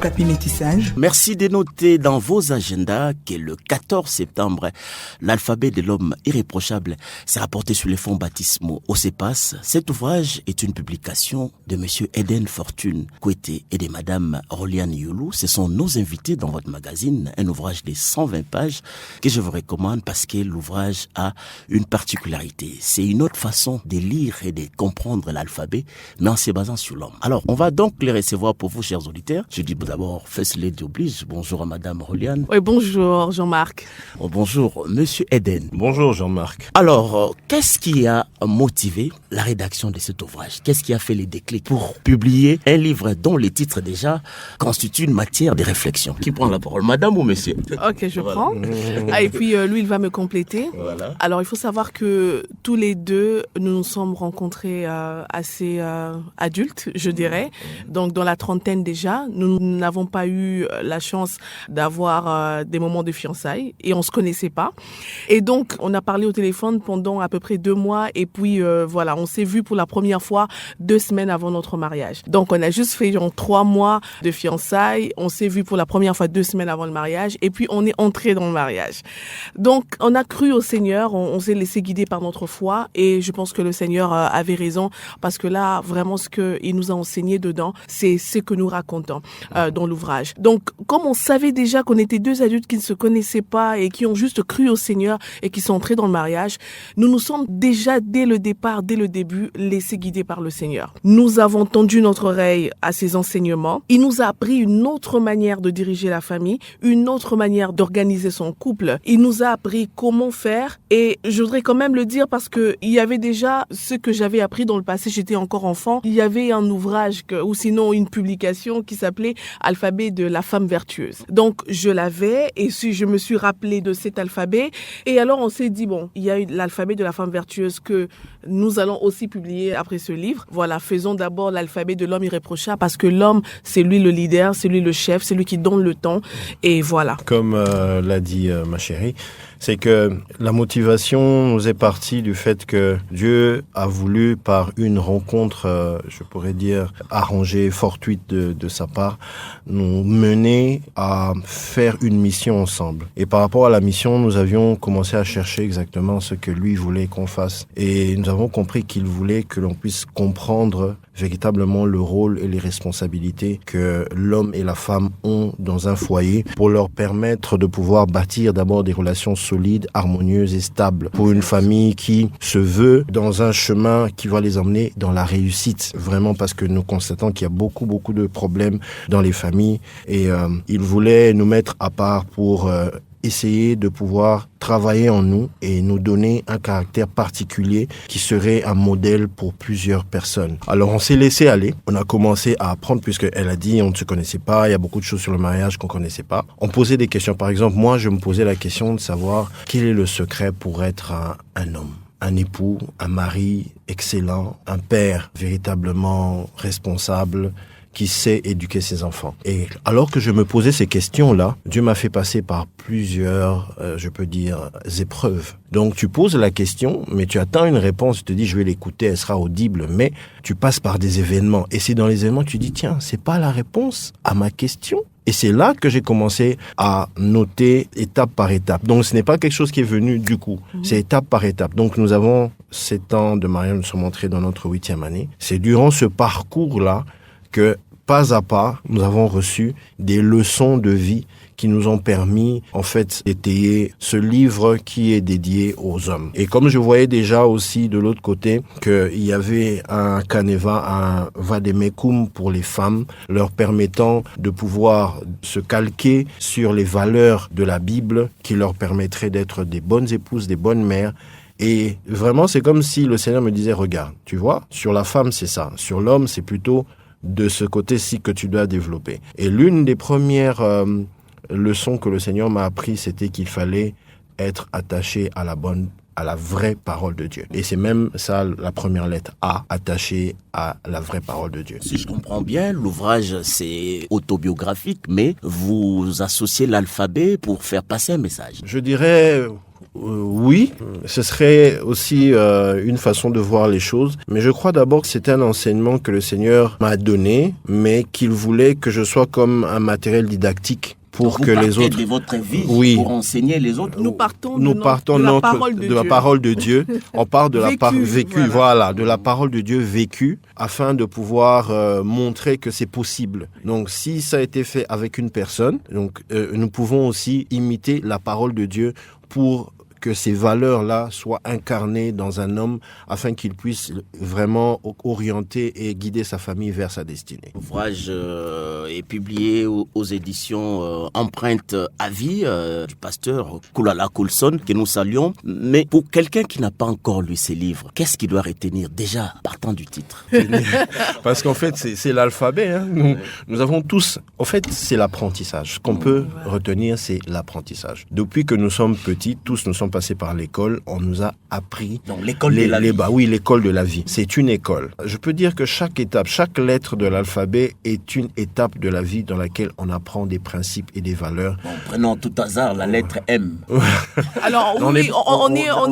Okapi Métissage. Merci de noter dans vos agendas que le 14 septembre, l'alphabet de l'homme irréprochable sera porté sur les fonds baptismaux au CEPAS. Cet ouvrage est une publication de monsieur Eden Fortune Kouete et de madame Roliane Youlou. Ce sont nos invités dans votre magazine, un ouvrage de 120 pages que je vous recommande parce que l'ouvrage a une particularité. C'est une autre façon de lire et de comprendre l'alphabet, mais en se basant sur l'homme. Alors, on va donc les recevoir pour vous, chers auditeurs. Je dis d'abord, First Lady oblige. Bonjour à madame Roliane. Oui, bonjour Jean-Marc. Oh, bonjour monsieur Eden. Bonjour Jean-Marc. Alors, qu'est-ce qui a motivé la rédaction de cet ouvrage? Qu'est-ce qui a fait les déclics pour publier un livre dont les titres déjà constituent une matière de réflexion? Qui prend la parole, madame ou monsieur? Ok, je prends. Et puis lui, il va me compléter. Voilà. Alors, il faut savoir que tous les deux, nous nous sommes rencontrés assez adultes, je dirais. Donc, dans la trentaine déjà, nous n'avons pas eu la chance d'avoir des moments de fiançailles et on se connaissait pas. Et donc, on a parlé au téléphone pendant à peu près 2 mois et puis voilà, on s'est vu pour la première fois 2 semaines avant notre mariage. Donc, on a juste fait 3 mois de fiançailles. On s'est vu pour la première fois 2 semaines avant le mariage et puis on est entré dans le mariage. Donc, on a cru au Seigneur, on s'est laissé guider par notre foi et je pense que le Seigneur avait raison parce que là, vraiment, ce qu'il nous a enseigné dedans, c'est ce que nous racontons dans l'ouvrage. Donc, comme on savait déjà qu'on était 2 adultes qui ne se connaissaient pas et qui ont juste cru au Seigneur et qui sont entrés dans le mariage, nous nous sommes déjà, dès le départ, dès le début, laissés guider par le Seigneur. Nous avons tendu notre oreille à ses enseignements. Il nous a appris une autre manière de diriger la famille, une autre manière d'organiser son couple. Il nous a appris comment faire et je voudrais quand même le dire parce que il y avait déjà ce que j'avais appris dans le passé, j'étais encore enfant. Il y avait un ouvrage ou sinon une publication qui s'appelait Alphabet de la femme vertueuse. Donc je l'avais et si je me suis rappelé de cet alphabet et alors on s'est dit bon, il y a eu l'alphabet de la femme vertueuse que nous allons aussi publier après ce livre. Voilà, faisons d'abord l'alphabet de l'homme irréprochable parce que l'homme, c'est lui le leader, c'est lui le chef, c'est lui qui donne le ton et voilà. Comme l'a dit ma chérie, c'est que la motivation nous est partie du fait que Dieu a voulu, par une rencontre, je pourrais dire, arrangée, fortuite de sa part, nous mener à faire une mission ensemble. Et par rapport à la mission, nous avions commencé à chercher exactement ce que lui voulait qu'on fasse. Et nous avons compris qu'il voulait que l'on puisse comprendre véritablement le rôle et les responsabilités que l'homme et la femme ont dans un foyer pour leur permettre de pouvoir bâtir d'abord des relations solides, harmonieuses et stables pour une famille qui se veut dans un chemin qui va les emmener dans la réussite. Vraiment parce que nous constatons qu'il y a beaucoup de problèmes dans les familles et il voulait nous mettre à part pour essayer de pouvoir travailler en nous et nous donner un caractère particulier qui serait un modèle pour plusieurs personnes. Alors on s'est laissé aller, on a commencé à apprendre puisqu'elle a dit on ne se connaissait pas, il y a beaucoup de choses sur le mariage qu'on connaissait pas. On posait des questions, par exemple moi je me posais la question de savoir quel est le secret pour être un homme. Un époux, un mari excellent, un père véritablement responsable, qui sait éduquer ses enfants. Et alors que je me posais ces questions-là, Dieu m'a fait passer par plusieurs, je peux dire, épreuves. Donc tu poses la question, mais tu attends une réponse, tu te dis je vais l'écouter, elle sera audible, mais tu passes par des événements. Et c'est dans les événements que tu dis tiens, c'est pas la réponse à ma question. Et c'est là que j'ai commencé à noter étape par étape. Donc ce n'est pas quelque chose qui est venu du coup, c'est étape par étape. Donc nous avons 7 ans de mariage, nous sommes entrés dans notre 8e année. C'est durant ce parcours-là que pas à pas, nous avons reçu des leçons de vie qui nous ont permis, en fait, d'étayer ce livre qui est dédié aux hommes. Et comme je voyais déjà aussi de l'autre côté qu'il y avait un caneva, un vademecum pour les femmes, leur permettant de pouvoir se calquer sur les valeurs de la Bible qui leur permettraient d'être des bonnes épouses, des bonnes mères. Et vraiment, c'est comme si le Seigneur me disait, regarde, tu vois, sur la femme, c'est ça. Sur l'homme, c'est plutôt de ce côté-ci que tu dois développer. Et l'une des premières leçons que le Seigneur m'a appris, c'était qu'il fallait être attaché à la vraie parole de Dieu. Et c'est même ça la première lettre A, attaché à la vraie parole de Dieu. Si je comprends bien, l'ouvrage c'est autobiographique, mais vous associez l'alphabet pour faire passer un message. Je dirais Oui, ce serait aussi une façon de voir les choses. Mais je crois d'abord que c'est un enseignement que le Seigneur m'a donné, mais qu'il voulait que je sois comme un matériel didactique pour vous que les autres... de votre vie Oui. pour enseigner les autres. Nous partons de la parole de Dieu. On part de la parole vécue, voilà, de la parole de Dieu vécue, afin de pouvoir montrer que c'est possible. Donc, si ça a été fait avec une personne, donc nous pouvons aussi imiter la parole de Dieu pour que ces valeurs-là soient incarnées dans un homme afin qu'il puisse vraiment orienter et guider sa famille vers sa destinée. L'ouvrage est publié aux éditions Empreinte à vie du pasteur Koulala Coulson, que nous saluons. Mais pour quelqu'un qui n'a pas encore lu ces livres, qu'est-ce qu'il doit retenir déjà partant du titre? Parce qu'en fait, c'est l'alphabet. Hein. Nous avons tous... En fait, c'est l'apprentissage. Ce qu'on peut retenir, c'est l'apprentissage. Depuis que nous sommes petits, tous nous sommes passés par l'école, on nous a appris... Donc l'école de la vie. Oui, l'école de la vie. C'est une école. Je peux dire que chaque étape, chaque lettre de l'alphabet est une étape de la vie dans laquelle on apprend des principes et des valeurs. Bon, prenons tout hasard la lettre M. Alors oui, on est aux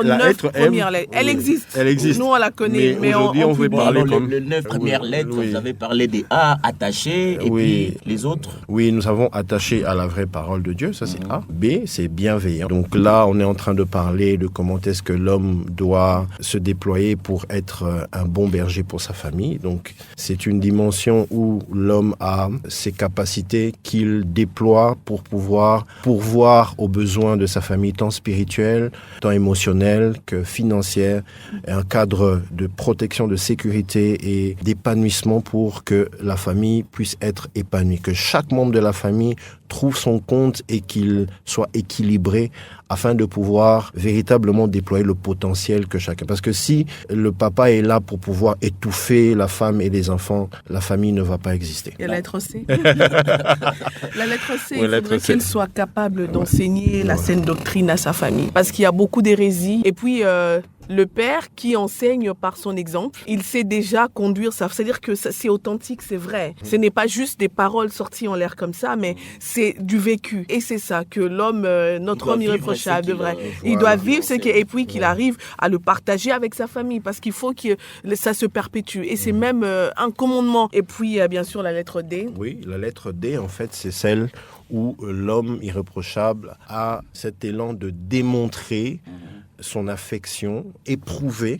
9 premières lettres. Elle existe. Nous, on la connaît. Mais aujourd'hui, on veut parler comme... Les 9 premières lettres, vous avez parlé des A attachés et puis les autres. Oui, nous avons attaché à la vraie parole de Dieu, ça c'est A. B, c'est bienveillant. Donc là, on est en train de parler de comment est-ce que l'homme doit se déployer pour être un bon berger pour sa famille. Donc, c'est une dimension où l'homme a ses capacités qu'il déploie pour pouvoir pourvoir aux besoins de sa famille, tant spirituelle, tant émotionnelle que financière, un cadre de protection, de sécurité et d'épanouissement pour que la famille puisse être épanouie, que chaque membre de la famille trouve son compte et qu'il soit équilibré afin de pouvoir véritablement déployer le potentiel que chacun. Parce que si le papa est là pour pouvoir étouffer la femme et les enfants, la famille ne va pas exister. Et la lettre C. La lettre C, il faudrait qu'elle soit capable d'enseigner la saine doctrine à sa famille. Parce qu'il y a beaucoup d'hérésies. Et puis... le père qui enseigne par son exemple, il sait déjà conduire ça. C'est-à-dire que c'est authentique, c'est vrai. Ce n'est pas juste des paroles sorties en l'air comme ça, mais c'est du vécu. Et c'est ça que l'homme, notre homme irréprochable, devrait. Il doit vivre ce qui est, et puis qu'il arrive à le partager avec sa famille, parce qu'il faut que ça se perpétue. Et c'est même un commandement. Et puis, bien sûr, la lettre D. Oui, la lettre D, en fait, c'est celle où l'homme irréprochable a cet élan de démontrer son affection éprouvée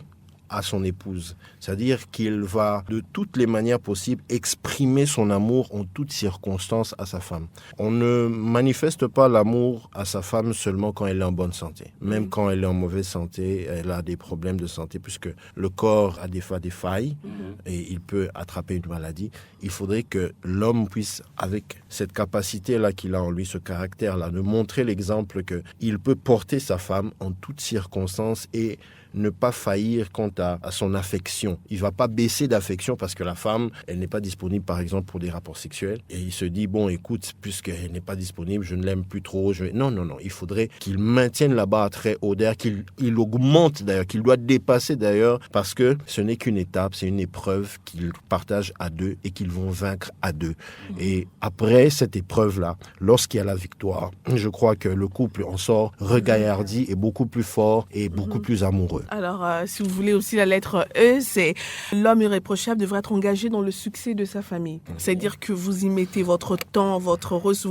à son épouse. C'est-à-dire qu'il va de toutes les manières possibles exprimer son amour en toutes circonstances à sa femme. On ne manifeste pas l'amour à sa femme seulement quand elle est en bonne santé. Même quand elle est en mauvaise santé, elle a des problèmes de santé puisque le corps a des fois des failles et il peut attraper une maladie. Il faudrait que l'homme puisse, avec cette capacité-là qu'il a en lui, ce caractère-là, de montrer l'exemple qu'il peut porter sa femme en toutes circonstances et ne pas faillir quant à son affection. Il ne va pas baisser d'affection parce que la femme, elle n'est pas disponible, par exemple, pour des rapports sexuels. Et il se dit, bon, écoute, puisqu'elle n'est pas disponible, je ne l'aime plus trop. Non. Il faudrait qu'il maintienne la barre très haut, d'ailleurs, qu'il augmente, d'ailleurs, qu'il doit dépasser, d'ailleurs, parce que ce n'est qu'une étape, c'est une épreuve qu'ils partagent à deux et qu'ils vont vaincre à deux. Et après cette épreuve-là, lorsqu'il y a la victoire, je crois que le couple en sort regaillardi et beaucoup plus fort et beaucoup plus amoureux. Alors, si vous voulez aussi la lettre E, c'est l'homme irréprochable devrait être engagé dans le succès de sa famille. C'est-à-dire que vous y mettez votre temps, vos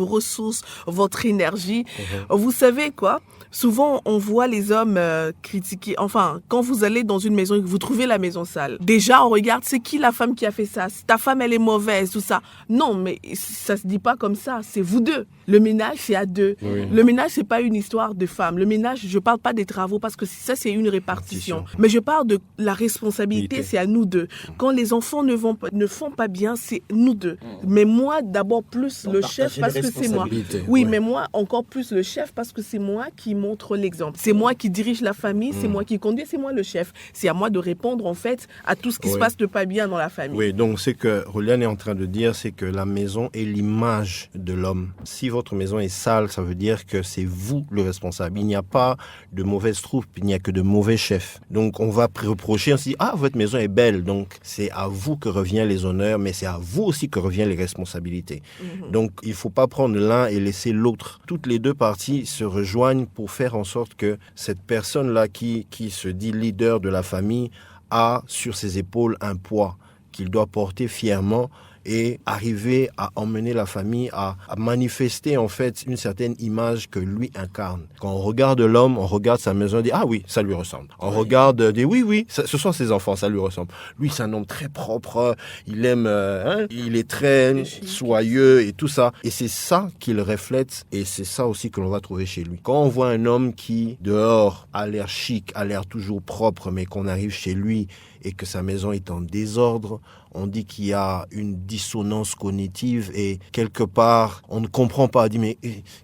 ressources, votre énergie. Vous savez quoi ? Souvent, on voit les hommes critiquer. Enfin, quand vous allez dans une maison et que vous trouvez la maison sale, déjà, on regarde, c'est qui la femme qui a fait ça ? Ta femme, elle est mauvaise, tout ça. Non, mais ça se dit pas comme ça. C'est vous deux. Le ménage, c'est à deux. Oui. Le ménage, c'est pas une histoire de femme. Le ménage, je parle pas des travaux parce que ça, c'est une répartition. Mais je parle de la responsabilité, c'est à nous deux. Quand les enfants ne font pas bien, c'est nous deux. Mais moi, d'abord plus le chef parce que c'est moi. Oui, mais moi, encore plus le chef parce que c'est moi qui montre l'exemple. C'est moi qui dirige la famille, c'est moi qui conduis, c'est moi le chef. C'est à moi de répondre, en fait, à tout ce qui se passe de pas bien dans la famille. Oui, donc c'est que Roliane est en train de dire, c'est que la maison est l'image de l'homme. Si votre maison est sale, ça veut dire que c'est vous le responsable. Il n'y a pas de mauvaise troupe, il n'y a que de mauvais chefs. chef. Donc on va reprocher, on se dit, ah, votre maison est belle, donc c'est à vous que revient les honneurs, mais c'est à vous aussi que revient les responsabilités. Donc il ne faut pas prendre l'un et laisser l'autre. Toutes les deux parties se rejoignent pour faire en sorte que cette personne-là qui se dit leader de la famille a sur ses épaules un poids qu'il doit porter fièrement et arriver à emmener la famille à manifester en fait une certaine image que lui incarne. Quand on regarde l'homme, on regarde sa maison, on dit « Ah oui, ça lui ressemble ». On regarde, dit « Oui, ce sont ses enfants, ça lui ressemble ». Lui, c'est un homme très propre, il aime, il est très soyeux et tout ça. Et c'est ça qu'il reflète et c'est ça aussi que l'on va trouver chez lui. Quand on voit un homme qui, dehors, a l'air chic, a l'air toujours propre, mais qu'on arrive chez lui et que sa maison est en désordre, on dit qu'il y a une dissonance cognitive et quelque part, on ne comprend pas. On dit, mais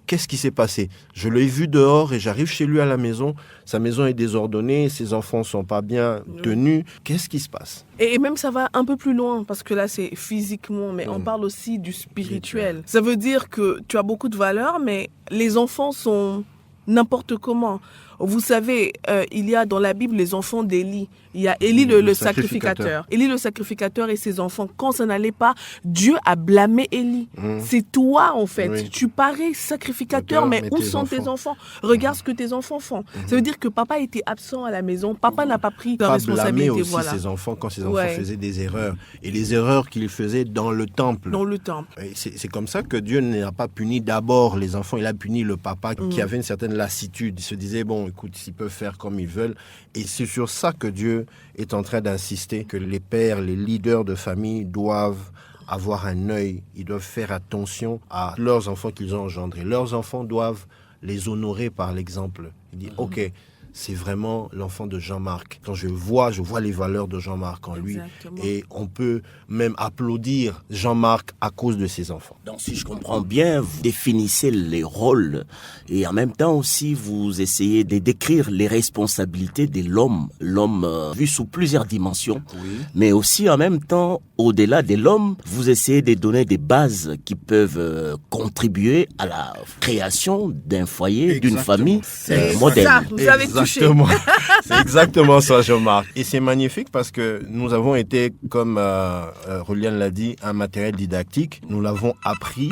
qu'est-ce qui s'est passé? Je l'ai vu dehors et j'arrive chez lui à la maison, sa maison est désordonnée, ses enfants ne sont pas bien tenus. Qu'est-ce qui se passe? Et même ça va un peu plus loin, parce que là c'est physiquement, mais on parle aussi du spirituel. Ça veut dire que tu as beaucoup de valeurs, mais les enfants sont n'importe comment. Vous savez, il y a dans la Bible les enfants d'Élie. Il y a Élie le sacrificateur. Élie le sacrificateur et ses enfants. Quand ça n'allait pas, Dieu a blâmé Élie. C'est toi, en fait. Oui. Tu parais sacrificateur, mais où sont tes enfants? Regarde ce que tes enfants font. Ça veut dire que papa était absent à la maison. Papa n'a pas pris la responsabilité. Blâmer aussi ses enfants quand ses enfants faisaient des erreurs. Et les erreurs qu'il faisait dans le temple. Dans le temple. C'est comme ça que Dieu n'a pas puni d'abord les enfants. Il a puni le papa qui avait une certaine lassitude. Il se disait, bon, écoute, ils peuvent faire comme ils veulent. Et c'est sur ça que Dieu est en train d'insister, que les pères, les leaders de famille doivent avoir un œil. Ils doivent faire attention à leurs enfants qu'ils ont engendrés. Leurs enfants doivent les honorer par l'exemple. Il dit, ok, c'est vraiment l'enfant de Jean-Marc. Quand je vois les valeurs de Jean-Marc en lui. Exactement. Et on peut même applaudir Jean-Marc à cause de ses enfants. Donc, si je comprends bien, vous définissez les rôles et en même temps aussi, vous essayez de décrire les responsabilités de l'homme. L'homme vu sous plusieurs dimensions, mais aussi en même temps, au-delà de l'homme, vous essayez de donner des bases qui peuvent contribuer à la création d'un foyer, d'une famille modèle. Ça, vous avez Exactement. C'est exactement ça, Jean-Marc. Et c'est magnifique parce que nous avons été, comme Roliane l'a dit, un matériel didactique. Nous l'avons appris.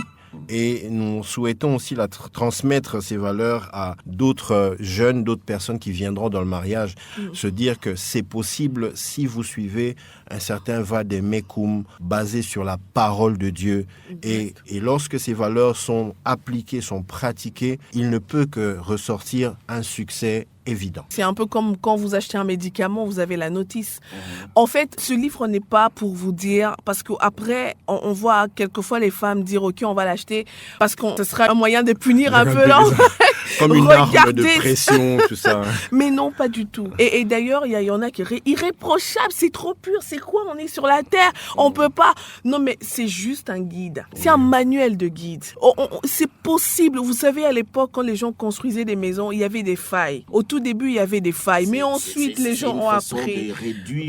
Et nous souhaitons aussi transmettre ces valeurs à d'autres jeunes, d'autres personnes qui viendront dans le mariage. Se dire que c'est possible si vous suivez un certain vademecum basé sur la parole de Dieu. Et lorsque ces valeurs sont appliquées, sont pratiquées, il ne peut que ressortir un succès évident. C'est un peu comme quand vous achetez un médicament, vous avez la notice. En fait, ce livre n'est pas pour vous dire, parce qu'après, on voit quelquefois les femmes dire, OK, on va l'acheter, parce que ce sera un moyen de punir un peu l'homme. Comme une arme de pression, tout ça. Mais non, pas du tout. Et d'ailleurs, il y en a qui sont irréprochables, c'est trop pur, c'est quoi? On est sur la terre, on peut pas. Non, mais c'est juste un guide. C'est un manuel de guide. C'est possible. Vous savez, à l'époque, quand les gens construisaient des maisons, il y avait des failles. Au tout début, il y avait des failles, mais ensuite, les gens ont appris.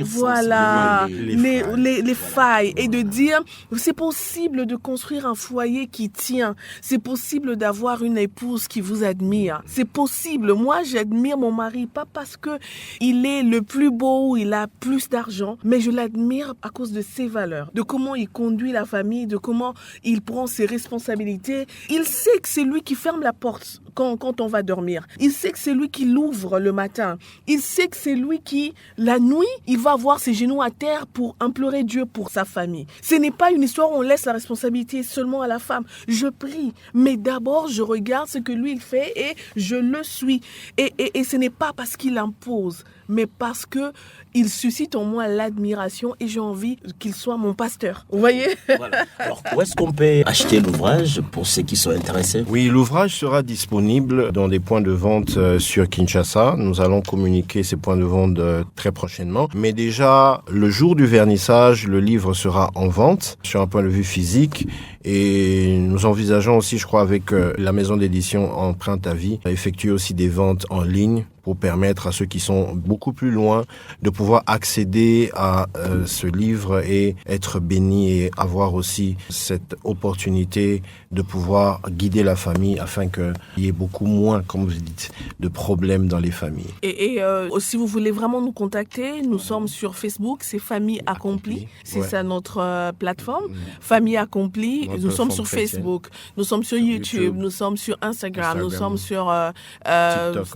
Voilà, les failles. Et de dire, c'est possible de construire un foyer qui tient. C'est possible d'avoir une épouse qui vous admire. C'est possible. Moi, j'admire mon mari, pas parce que il est le plus beau ou il a plus d'argent, mais je l'admire à cause de ses valeurs, de comment il conduit la famille, de comment il prend ses responsabilités. Il sait que c'est lui qui ferme la porte quand on va dormir. Il sait que c'est lui qui l'ouvre le matin. Il sait que c'est lui qui, la nuit, il va avoir ses genoux à terre pour implorer Dieu pour sa famille. Ce n'est pas une histoire où on laisse la responsabilité seulement à la femme. Je prie, mais d'abord, je regarde ce que lui, il fait et je le suis. Et ce n'est pas parce qu'il impose, mais parce que il suscite en moi l'admiration et j'ai envie qu'il soit mon pasteur. Vous voyez? Voilà. Alors, où est-ce qu'on peut acheter l'ouvrage pour ceux qui sont intéressés? Oui, l'ouvrage sera disponible dans des points de vente sur Kinshasa. Nous allons communiquer ces points de vente très prochainement. Mais déjà, le jour du vernissage, le livre sera en vente sur un point de vue physique. Et nous envisageons aussi, je crois, avec la maison d'édition Empreinte à Vie, effectuer aussi des ventes en ligne pour permettre à ceux qui sont beaucoup plus loin de pouvoir accéder à ce livre et être bénis et avoir aussi cette opportunité de pouvoir guider la famille afin qu'il y ait beaucoup moins, comme vous dites, de problèmes dans les familles. Et si vous voulez vraiment nous contacter, nous sommes sur Facebook, c'est Famille Accomplie. C'est ça notre plateforme. Famille Accomplie, nous sommes sur Facebook, nous sommes sur YouTube, nous sommes sur Instagram, nous sommes sur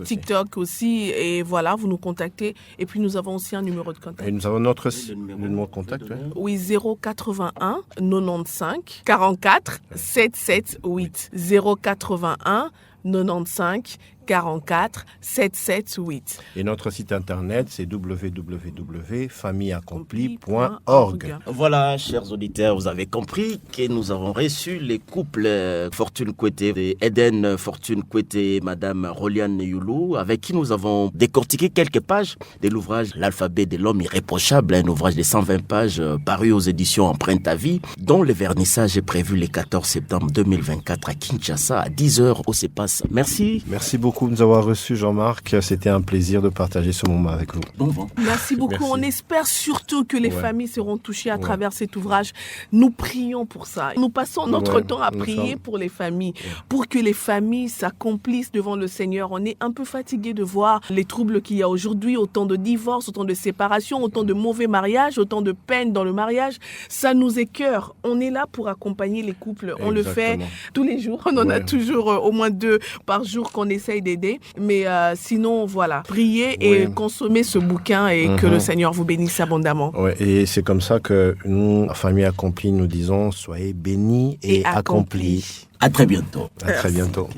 TikTok aussi. Et voilà, vous nous contactez. Et puis nous avons aussi un numéro de contact. Et nous avons notre numéro de contact. Oui, 081 95 44 778. 081 95 44 778. Et notre site internet, c'est www.familleaccomplie.org. Voilà, chers auditeurs, vous avez compris que nous avons reçu les couples Fortune Kouete, Eden Fortune Kouete et Madame Roliane Youlou, avec qui nous avons décortiqué quelques pages de l'ouvrage L'alphabet de l'homme irréprochable, un ouvrage de 120 pages paru aux éditions Empreinte à vie, dont le vernissage est prévu le 14 septembre 2024 à Kinshasa à 10h au CEPAS. Merci. Merci beaucoup de nous avoir reçus, Jean-Marc. C'était un plaisir de partager ce moment avec vous. Bon vent. Merci beaucoup. Merci. On espère surtout que les familles seront touchées à travers cet ouvrage. Nous prions pour ça. Nous passons notre temps à prier pour les familles, pour que les familles s'accomplissent devant le Seigneur. On est un peu fatigué de voir les troubles qu'il y a aujourd'hui, autant de divorces, autant de séparations, autant de mauvais mariages, autant de peine dans le mariage. Ça nous écœure. On est là pour accompagner les couples. On le fait tous les jours. On en a toujours au moins 2 par jour qu'on essaye d'aider. Mais sinon, voilà, priez et consommez ce bouquin et que le Seigneur vous bénisse abondamment. Et c'est comme ça que nous, Famille Accomplie, nous disons, soyez bénis et accomplis. À très bientôt. À très bientôt.